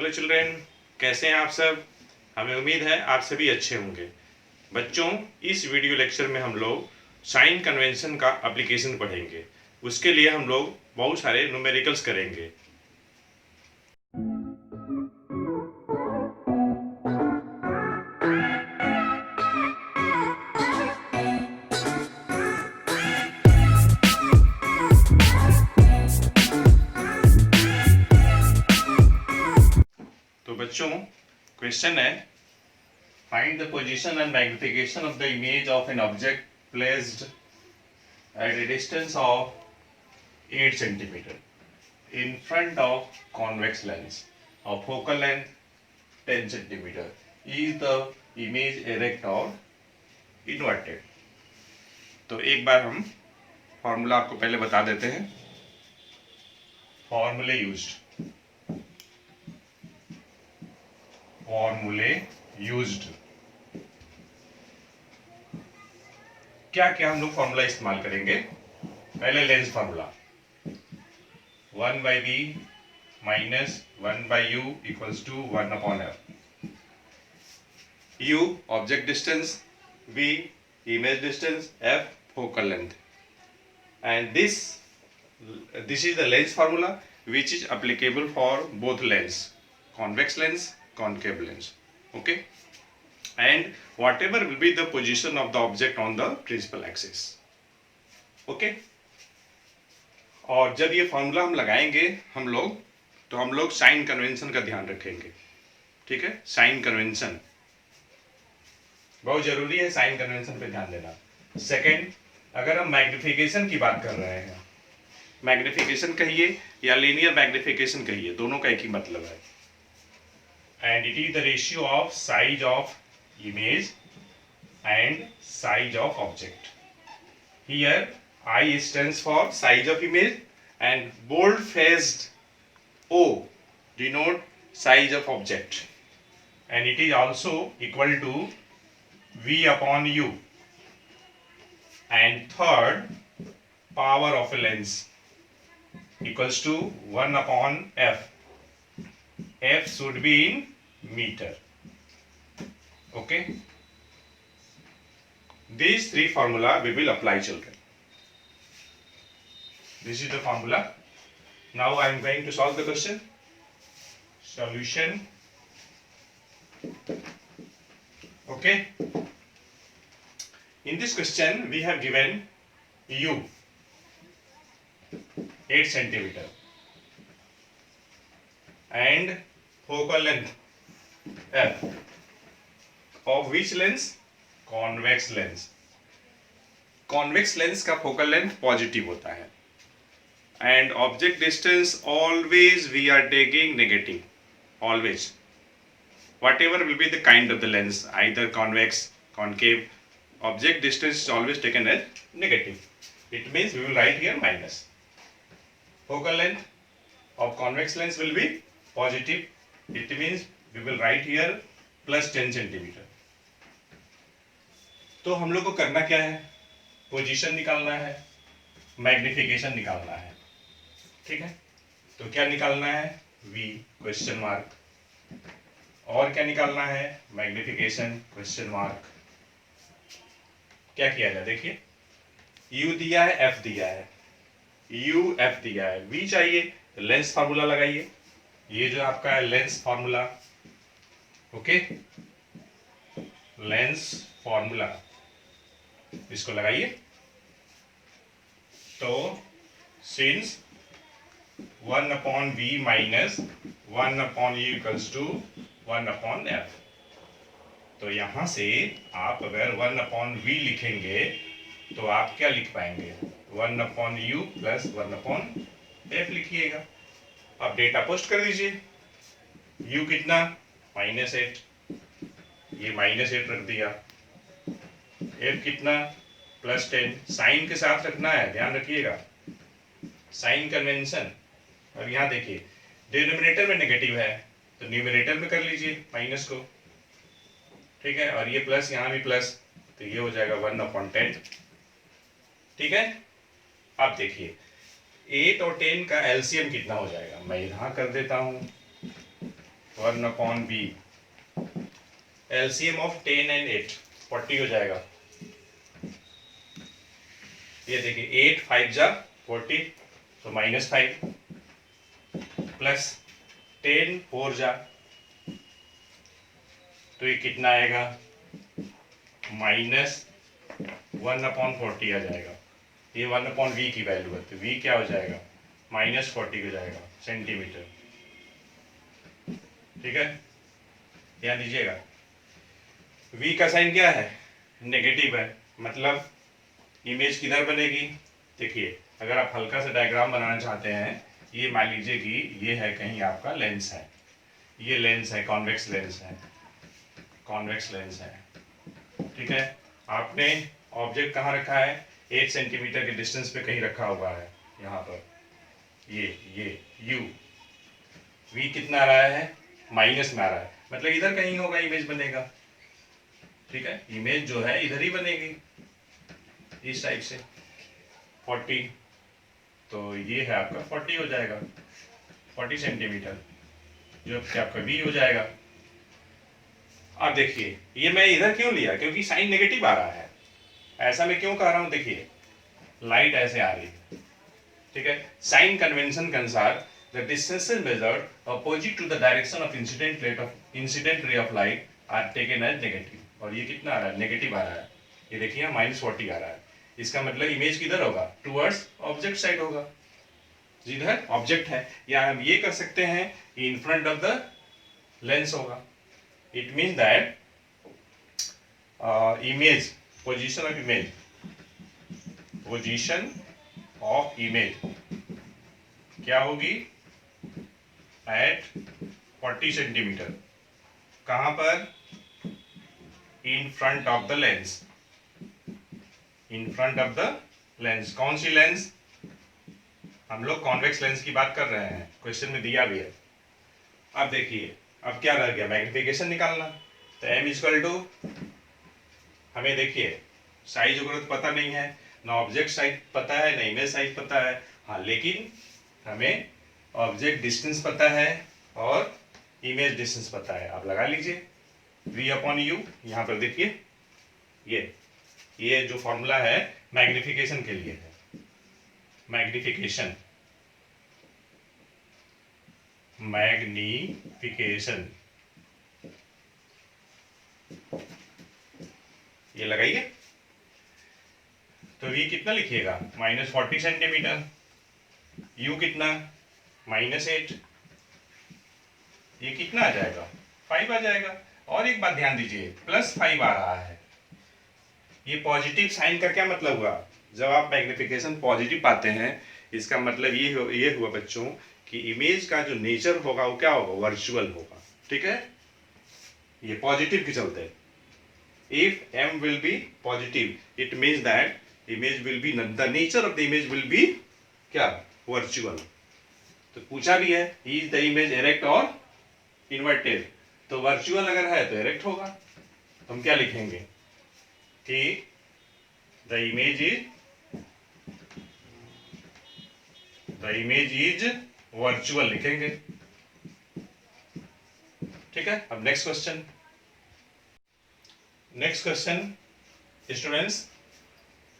Hello children, कैसे हैं आप सब। हमें उम्मीद है आप सभी अच्छे होंगे। बच्चों, इस वीडियो लेक्चर में हम लोग साइन कन्वेंशन का एप्लीकेशन पढ़ेंगे। उसके लिए हम लोग बहुत सारे न्यूमेरिकल्स करेंगे। तो बच्चों, क्वेश्चन है, find the position and magnification of the image of an object placed at a distance of 8 centimeter in front of convex lens of focal length 10 centimeter. Is the image erect or inverted? तो एक बार हम formula आपको पहले बता देते हैं। फॉर्मूले used क्या क्या हम लोग फॉर्मूला इस्तेमाल करेंगे। पहले lens formula 1/v minus 1/u equals to 1/f। u object distance, v image distance, f focal length, and this is the lens formula which is applicable for both lens, convex lens, concave lens. Okay, and whatever will be the position of the object on the principal axis. Okay, और जब ये formula हम लगाएंगे हम लोग sign convention का ध्यान रखेंगे। ठीक है, साइन कन्वेंशन बहुत जरूरी है, साइन कन्वेंशन पे ध्यान देना। सेकंड, अगर हम मैग्निफिकेशन की बात कर रहे हैं, मैग्निफिकेशन कहिए या लीनियर मैग्निफिकेशन कहिए, दोनों का एक ही मतलब है। And it is the ratio of size of image and size of object. Here I stands for size of image and bold faced O denote size of object, and it is also equal to V upon U. And third, power of a lens equals to 1 upon F. F should be in meter. Okay, these three formula we will apply, children. This is the formula. Now I am going to solve the question. Solution. Okay, in this question we have given u 8 centimeter and focal length f of which lens? Convex lens. Convex lens का focal length positive होता है and object distance always we are taking negative. Always, whatever will be the kind of the lens, either convex, concave, object distance is always taken as negative. It means we will write here minus. Focal length of convex lens will be positive. It means we will write here plus 10 centimeter. तो हम लोग को करना क्या है, position निकालना है, magnification निकालना है। ठीक है, तो क्या निकालना है, v क्वेश्चन मार्क, और क्या निकालना है, मैग्निफिकेशन क्वेश्चन मार्क। क्या किया जाए, देखिए u दिया है, f दिया है, u f दिया है, v चाहिए, लेंस फार्मूला लगाइए। ये जो आपका है lens formula, okay, lens formula इसको लगाइए। तो since 1 upon v minus 1 upon u equals to 1 upon f, तो यहां से आप अगर 1 upon v लिखेंगे तो आप क्या लिख पाएंगे, 1 upon u plus 1 upon f लिखिएगा। अब डेटा पोस्ट कर दीजिए। u कितना, -8, ये -8 रख दिया। f कितना, +10, साइन के साथ रखना है, ध्यान रखिएगा, साइन कन्वेंशन। और यहाँ देखिए डिनोमिनेटर में नेगेटिव है तो न्यूमरेटर में कर लीजिए माइनस को। ठीक है, और ये प्लस, यहाँ भी प्लस, तो ये हो जाएगा 1/10। ठीक है, अब देखिए 8 और 10 का एलसीएम कितना हो जाएगा, मैं यहाँ कर देता हूँ। 1/b। LCM ऑफ 10 and 8 40 हो जाएगा। ये देखिए 8 5 जा 40 तो -5 प्लस 10 4 जा तो ये कितना आएगा -1/40 आ जाएगा। ये 1/v की वैल्यू है तो v क्या हो जाएगा -40 हो जाएगा सेंटीमीटर। ठीक है, ध्यान दीजिएगा v का साइन क्या है नेगेटिव है, मतलब इमेज किधर बनेगी। देखिए अगर आप हल्का सा डायग्राम बनाना चाहते हैं, ये मान लीजिए कि ये है कहीं आपका लेंस है, ये लेंस है कॉन्वेक्स लेंस है, कॉन्वेक्स लेंस है। ठीक है, आपने ऑब्जेक्ट कहाँ रखा है 8 सेंटीमीटर के डिस्टेंस पे कहीं रखा हुआ है, यहाँ पर ये u v कितना आ रहा है माइनस में आ रहा है, मतलब इधर कहीं होगा इमेज बनेगा। ठीक है, इमेज जो है इधर ही बनेगी इस टाइप से 40 तो ये है आपका 40 हो जाएगा 40 सेंटीमीटर जो कि आपका v हो जाएगा। अब देखिए ये मैं इधर क्यों लिया, क्योंकि साइन नेगेटिव आ रहा है। ऐसा मैं क्यों कह रहा हूं, देखिए लाइट ऐसे आ रही है। ठीक है, साइन कन्वेंशन के अनुसार the distances measured opposite to the direction of incident ray of light are taken as negative. और ये कितना आ रहा है नेगेटिव आ रहा है, ये देखिए -40 आ रहा है। इसका मतलब इमेज किधर होगा टुवर्ड्स ऑब्जेक्ट साइड होगा, जिधर ऑब्जेक्ट है। या हम ये कर सकते हैं in front of the lens होगा। It mean that image position of image क्या होगी एट 40 सेंटीमीटर। कहां पर in front of the lens, in front of the lens. कौन सी लेंस, हम लोग कॉन्वेक्स लेंस की बात कर रहे हैं, क्वेश्चन में दिया भी है। अब देखिए अब क्या रह गया मैग्निफिकेशन निकालना। तो m = हमें देखिए साइज वगैरह तो पता नहीं है, ना ऑब्जेक्ट साइज पता है ना इमेज साइज पता है। हाँ लेकिन हमें ऑब्जेक्ट डिस्टेंस पता है और इमेज डिस्टेंस पता है। आप लगा लीजिए v/u। यहाँ पर देखिए ये जो फॉर्मूला है मैग्निफिकेशन के लिए है, मैग्निफिकेशन ये लगाइए। तो v कितना लिखिएगा -40 सेंटीमीटर, u कितना -8, ये कितना आ जाएगा 5 आ जाएगा। और एक बात ध्यान दीजिए +5 आ रहा है, ये पॉजिटिव साइन का क्या मतलब हुआ, जब आप मैग्निफिकेशन पॉजिटिव पाते हैं इसका मतलब ये हुआ बच्चों कि इमेज का जो नेचर होगा वो क्या होगा वर्चुअल होगा। ठीक है, ये पॉजिटिव के चलते if m will be positive it means that image will be the nature of the image will be क्या वर्चुअल। तो पूछा भी है is the image erect or inverted, तो वर्चुअल अगर है तो इरेक्ट होगा। तो हम क्या लिखेंगे कि the image is वर्चुअल लिखेंगे। ठीक है, अब next question students,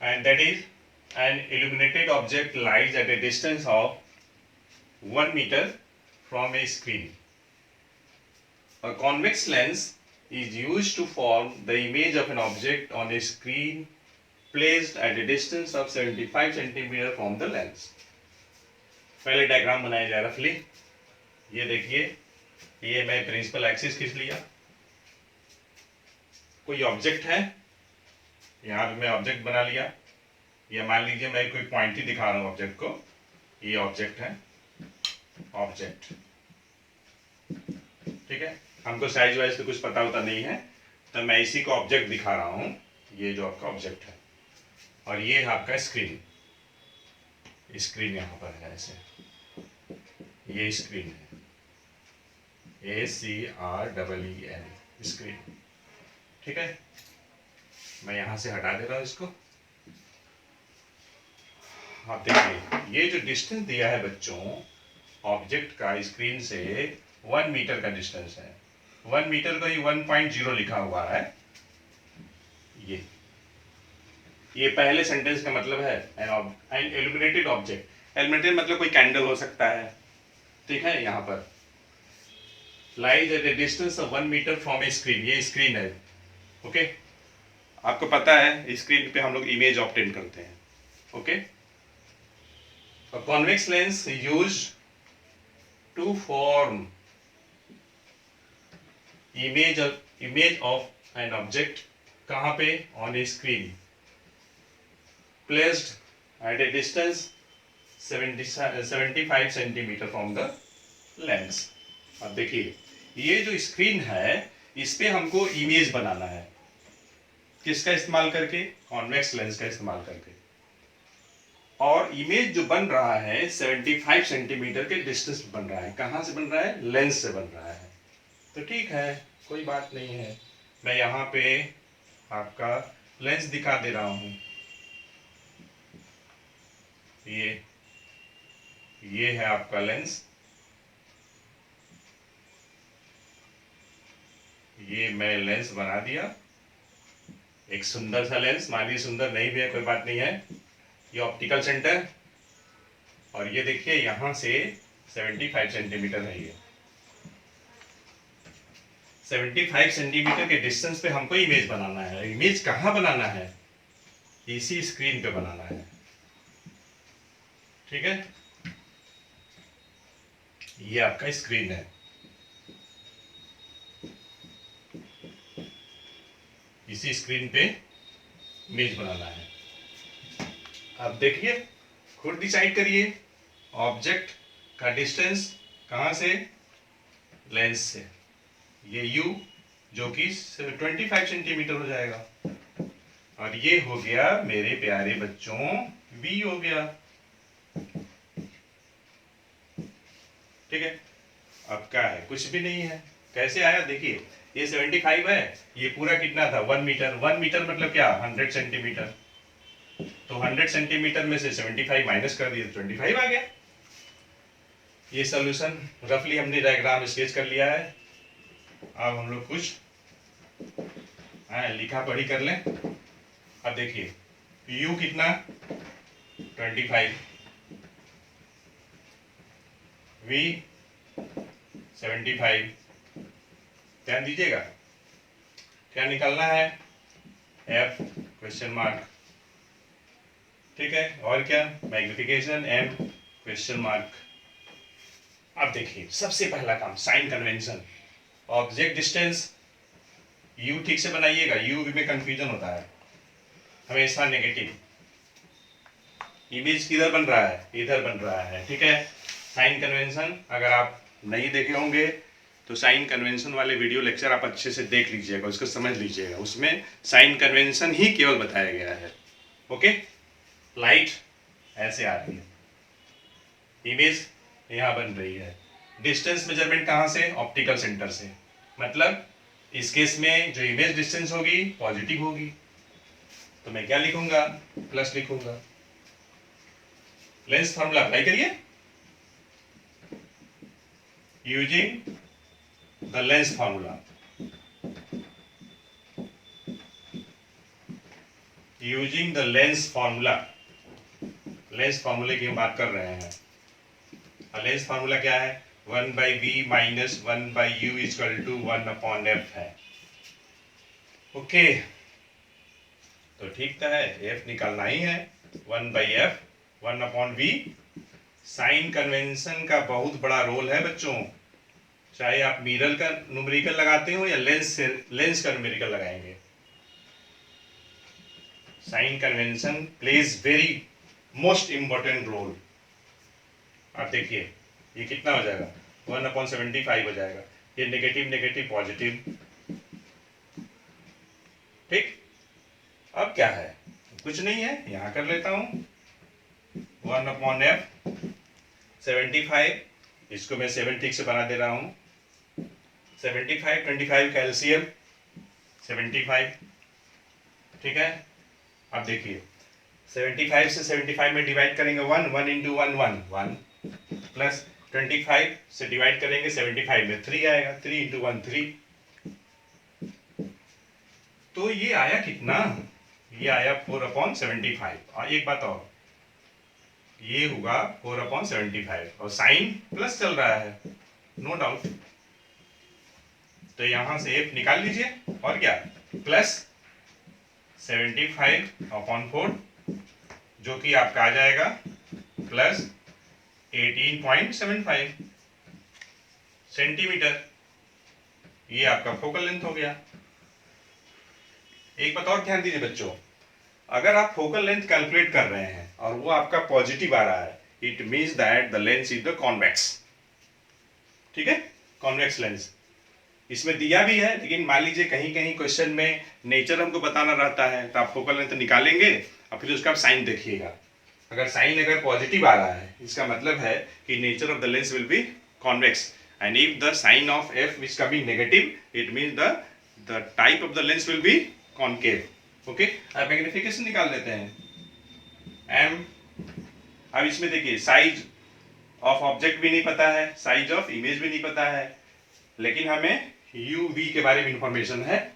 and that is an illuminated object lies at a distance of 1 meter from a screen. A convex lens is used to form the image of an object on a screen placed at a distance of 75 centimeter from the lens. पहले diagram बनाया जाए रफली। ये देखिए ये मैं principal axis खींच लिया, कोई ऑब्जेक्ट है, यहाँ पे मैं ऑब्जेक्ट बना लिया। या मान लीजिए मैं कोई पॉइंट ही दिखा रहा हूँ ऑब्जेक्ट को, ये ऑब्जेक्ट है ऑब्जेक्ट। ठीक है, हमको साइज वाइज तो कुछ पता होता नहीं है, तो मैं इसी को ऑब्जेक्ट दिखा रहा हूँ, ये जो आपका ऑब्जेक्ट है। और ये है आपका स्क्रीन, स्क्रीन यहाँ पर है ऐसे, ये स्क्रीन है ACREEN स्क्रीन। ठीक है, मैं यहाँ से हटा दे रहा हूँ इसको। आप देखिए ये जो डिस्टेंस दिया है बच्चों ऑब्जेक्ट का स्क्रीन से 1 मीटर का डिस्टेंस है, 1 मीटर को ही 1.0 लिखा हुआ है। ये पहले सेंटेंस का मतलब है एन इल्यूमिनेटेड ऑब्जेक्ट। इल्यूमिनेटेड मतलब कोई कैंडल हो सकता है, ठीक है। यहाँ पर lies at a distance of 1 metre from a screen, ये स्क्रीन है, ओके। आपको पता है स्क्रीन पे हम लोग इमेज ऑब्टेन करते हैं, okay. A convex lens used to form image of an object, कहाँ पे? On a screen placed at a distance 75 centimetre from the lens। अब देखिए ये जो स्क्रीन है इस पे हमको इमेज बनाना है, किसका इस्तेमाल करके? कॉन्वेक्स लेंस का इस्तेमाल करके। और इमेज जो बन रहा है 75 सेंटीमीटर के डिस्टेंस बन रहा है। कहाँ से बन रहा है? लेंस से बन रहा है। तो ठीक है, कोई बात नहीं है। मैं यहाँ पे आपका लेंस दिखा दे रहा हूँ। ये है आपका लेंस, ये मैं लेंस बना दिया, एक सुंदर सा लेंस। मानिए सुंदर नहीं भी है, कोई बात नहीं है। ये ऑप्टिकल सेंटर, और ये देखिए यहाँ से 75 सेंटीमीटर है। ये 75 सेंटीमीटर के डिस्टेंस पे हमको इमेज बनाना है। इमेज कहाँ बनाना है? इसी स्क्रीन पे बनाना है, ठीक है। ये आपका स्क्रीन है, इसी स्क्रीन पे इमेज बनाना है। अब देखिए, खुद डिसाइड करिए ऑब्जेक्ट का डिस्टेंस कहाँ से? लेंस से। ये u जो कि 25 सेंटीमीटर हो जाएगा, और ये हो गया मेरे प्यारे बच्चों v हो गया, ठीक है। अब क्या है? कुछ भी नहीं है। कैसे आया? देखिए ये 75 है, ये पूरा कितना था? 1 मीटर। 1 मीटर मतलब क्या? 100 सेंटीमीटर। तो 100 सेंटीमीटर में से 75 माइनस कर दिए तो 25 आ गया। ये सॉल्यूशन रफली हमने डायग्राम स्केच कर लिया है। अब हम लोग कुछ लिखा पढ़ी कर लें। अब देखिए u कितना? 25, v 75। ध्यान दीजिएगा, क्या निकालना है? f क्वेश्चन मार्क, ठीक है। और क्या? Magnification m question mark. अब देखिए सबसे पहला काम sign convention. Object distance u ठीक से बनाइएगा, u में कंफ्यूजन होता है हमेशा। नेगेटिव इमेज किधर बन रहा है? इधर बन रहा है, ठीक है। साइन कन्वेंशन अगर आप नहीं देखे होंगे तो साइन कन्वेंशन वाले वीडियो लेक्चर आप अच्छे से देख लीजिएगा, उसको समझ लीजिएगा। उसमें साइन कन्वेंशन ही केवल बताया गया है, ओके। लाइट ऐसे आ रही है, इमेज यहाँ बन रही है। डिस्टेंस मेजरमेंट कहाँ से? ऑप्टिकल सेंटर से। मतलब इस केस में जो इमेज डिस्टेंस होगी पॉजिटिव होगी, तो मैं क्या लिखूंगा? प्लस लिखूंगा। लेंस फॉर्मूला अप्लाई करिए। Using the lens formula, using the lens formula. Lens फॉर्मूले की हम बात कर रहे हैं। लेंस फार्मूला क्या है? 1/v minus 1/u equal to 1/f है, ओके। तो ठीक है, f निकालना ही है। 1/f 1/v। साइन कन्वेंशन का बहुत बड़ा रोल है बच्चों, चाहे आप मिरर का न्यूमेरिकल लगाते हो या लेंस का न्यूमेरिकल लगाएंगे। Sign convention plays very most important role. आप देखिए ये कितना हो जाएगा? 1/75 हो जाएगा। ये नेगेटिव नेगेटिव पॉजिटिव, ठीक। अब क्या है? कुछ नहीं है, यहां कर लेता हूं 1/f 75, इसको मैं 7 ठीक से बना दे रहा हूं। 75 25 का एलसीएम 75, ठीक है। अब देखिए 75 से 75 में डिवाइड करेंगे 1 1 इंटू 1 1 1 प्लस 25 से डिवाइड करेंगे 75 में 3 आएगा, 3 इंटू 1 3। तो ये आया कितना, ये आया 4/75। एक बात और, ये होगा 4/75 और साइन प्लस चल रहा है, नो डाउट। तो यहां से f निकाल लीजिए और क्या, प्लस 75/4 जो कि आपका आ जाएगा प्लस 18.75 सेंटीमीटर। ये आपका फोकल लेंथ हो गया। एक बात और ध्यान दीजिए बच्चों, अगर आप फोकल लेंथ कैलकुलेट कर रहे हैं और वो आपका पॉजिटिव आ रहा है, it means that the lens is the convex. ठीक है, कॉन्वेक्स लेंस इसमें दिया भी है, लेकिन मान लीजिए कहीं कहीं क्वेश्चन में नेचर हमको बताना रहता है तो आप फोकल लेंथ निकालेंगे और फिर उसका साइन देखिएगा। अगर साइन अगर पॉजिटिव आ रहा है, इसका मतलब है कि nature of the lens will be convex, and if the sign of f is coming negative, it means the type of the lens will be concave. Okay, अब मैग्निफिकेशन निकाल लेते हैं एम। अब इसमें देखिए साइज ऑफ ऑब्जेक्ट भी नहीं पता है, साइज ऑफ इमेज भी नहीं पता है, लेकिन हमें यू वी के बारे में इंफॉर्मेशन है।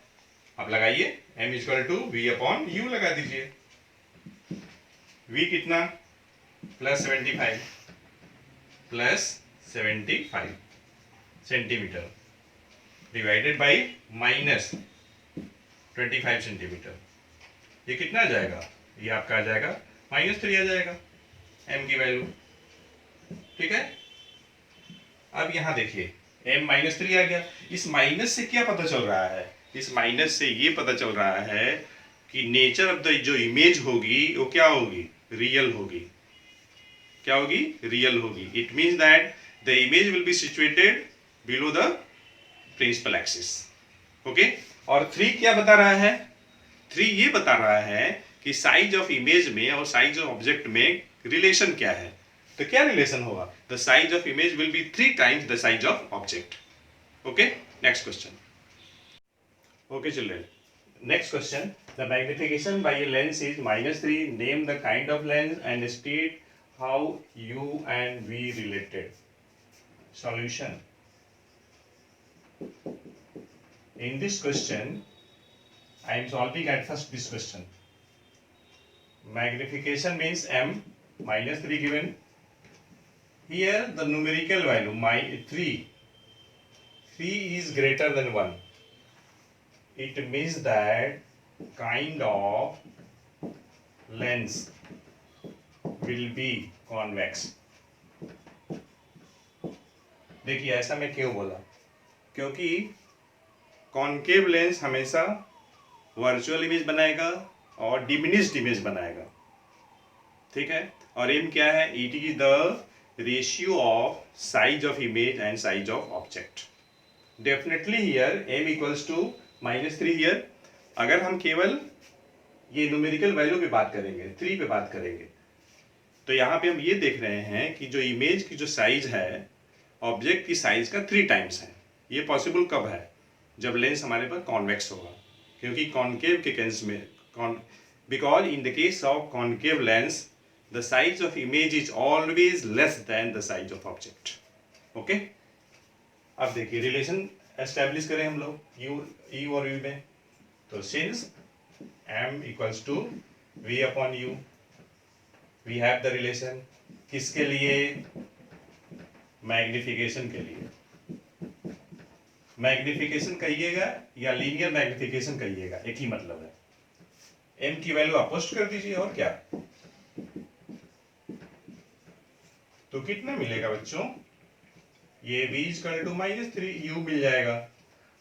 अब लगाइए m equal to v upon u लगा दीजिए। v कितना, plus 75 centimetre divided by -25 centimetre. ये कितना आ जाएगा, ये आपका आ जाएगा -3 आ जाएगा m की वैल्यू। ठीक है, अब यहां देखिए m -3 आ गया। इस माइनस से क्या पता चल रहा है, इस माइनस से ये पता चल रहा है कि नेचर ऑफ द जो इमेज होगी वो क्या होगी, रियल होगी। क्या होगी, रियल होगी। It means that the image will be situated below the principal axis. Okay, और 3 क्या बता रहा है, 3 ये बता रहा है कि साइज ऑफ इमेज में और साइज ऑफ ऑब्जेक्ट में रिलेशन क्या है। तो क्या रिलेशन होगा, the size of image will B 3 times the size of object. Okay, next question. Okay children, next question, the magnification by a lens is -3. Name the kind of lens and state how u and v related. Solution. In this question, I am solving at first this question. Magnification means m, -3 given. Here the numerical value, 3 is greater than 1. It means that kind of lens will be convex. देखिए ऐसा मैं क्यों बोला, क्योंकि concave lens हमेशा virtual image बनाएगा और diminished image बनाएगा। ठीक है, और एम क्या है, it is the ratio of size of image and size of object. Definitely here m equals to -3 here. अगर हम केवल ये न्यूमेरिकल वैल्यू पे बात करेंगे, 3 पे बात करेंगे, तो यहाँ पे हम ये देख रहे हैं कि जो इमेज की जो साइज है ऑब्जेक्ट की साइज का 3 times है। ये पॉसिबल कब है, जब लेंस हमारे पास कॉन्वेक्स होगा, क्योंकि कॉनकेव के केस में because in the case of concave lens the size of image is always less than the size of object. Okay, अब देखिए रिलेशन एस्टेब्लिश करें हम लोग यू और v में। तो since m equals to v upon u, we have the relation. किसके लिए, मैग्निफिकेशन के लिए। मैग्निफिकेशन कहिएगा या लीनियर मैग्निफिकेशन कहिएगा, एक ही मतलब है। m की वैल्यू आप पोस्ट कर दीजिए और क्या, तो कितना मिलेगा बच्चों, ये v इक्वल टू -3 u मिल जाएगा।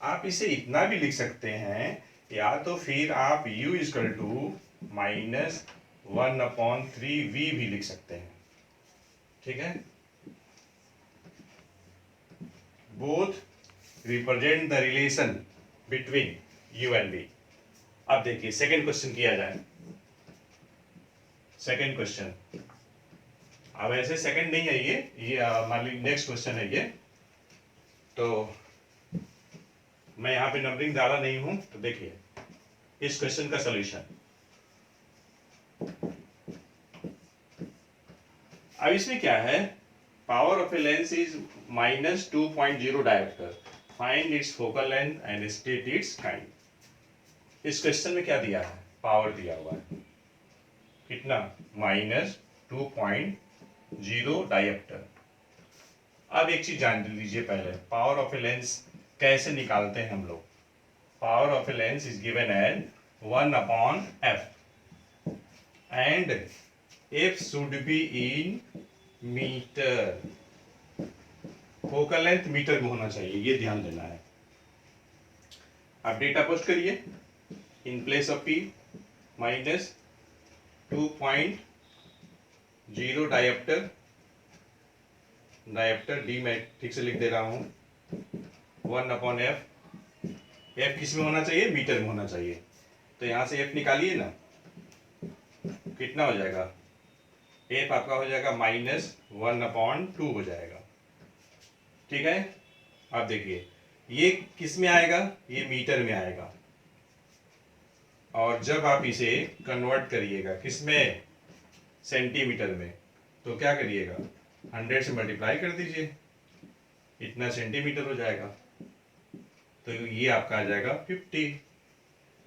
आप इसे इतना भी लिख सकते हैं, या तो फिर आप u इक्वल टू -1/3v भी लिख सकते हैं। ठीक है, both represent the relation between u and v। अब देखिए सेकंड क्वेश्चन किया जाए। सेकंड क्वेश्चन, अब ऐसे सेकंड नहीं है ये मान लीजिए नेक्स्ट क्वेश्चन है ये, तो मैं यहाँ पे नंबरिंग डाला नहीं हूं। तो देखिए इस क्वेश्चन का सॉल्यूशन, अब इसमें क्या है, power of a lens is minus 2.0 diopter. Find its focal length and state its kind. इस क्वेश्चन में क्या दिया है? पावर दिया हुआ है कितना? Minus 2.0 dioptre. अब एक चीज जान लीजिए पहले, पावर ऑफ ए लेंस कैसे निकालते हैं हम लोग। Power of a lens is given as 1/f and f should be in metre. Focal length metre में होना चाहिए, ये ध्यान देना है। आप डेटा पोस्ट करिए। In place of p minus 2.0 dioptre, dioptre D मैं ठीक से लिख दे रहा हूं 1/f। f किस में होना चाहिए? मीटर में होना चाहिए। तो यहां से f निकालिए ना, कितना हो जाएगा? f आपका हो जाएगा माइनस 1/2 हो जाएगा। ठीक है। अब देखिए ये किस में आएगा? ये मीटर में आएगा। और जब आप इसे कन्वर्ट करिएगा किस में? सेंटीमीटर में, तो क्या करिएगा? 100 से मल्टीप्लाई कर दीजिए, इतना सेंटीमीटर हो जाएगा। तो ये आपका आ जाएगा 50।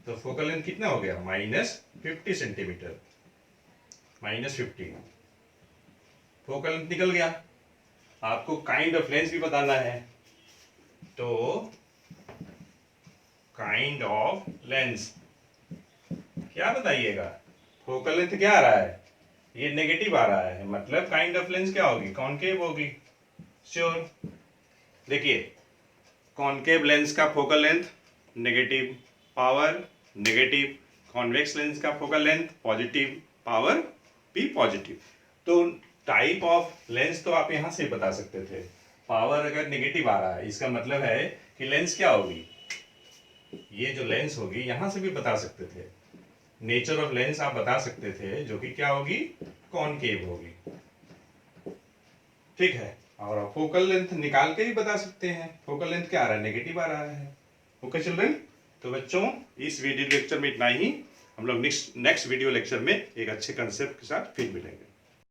तो फोकल लेंथ कितना हो गया? Minus 50 centimetre, minus 50। Focal length निकल गया। आपको काइंड ऑफ लेंस भी बताना है, तो काइंड ऑफ लेंस क्या बताइएगा? फोकल लेंथ क्या आ रहा है? ये नेगेटिव आ रहा है, मतलब काइंड ऑफ लेंस क्या होगी? कॉनकेव होगी। श्योर। देखिए कॉनकेव लेंस का focal length negative, power negative. Convex lens का फोकल लेंथ पॉजिटिव, पावर भी पॉजिटिव। तो टाइप ऑफ लेंस तो आप यहां से बता सकते थे। पावर अगर नेगेटिव आ रहा है इसका मतलब है कि लेंस क्या होगी? ये जो लेंस होगी यहां से भी बता सकते थे। नेचर ऑफ लेंस आप बता सकते थे, जो कि क्या होगी? कॉनकेव होगी। ठीक है। और फोकल लेंथ निकाल के भी बता सकते हैं। फोकल लेंथ क्या आ रहा है? नेगेटिव आ रहा है। ओके चिल्ड्रन, तो बच्चों इस वीडियो लेक्चर में इतना ही। हम लोग नेक्स्ट वीडियो लेक्चर में एक अच्छे कंसेप्ट के साथ फिर मिलेंगे।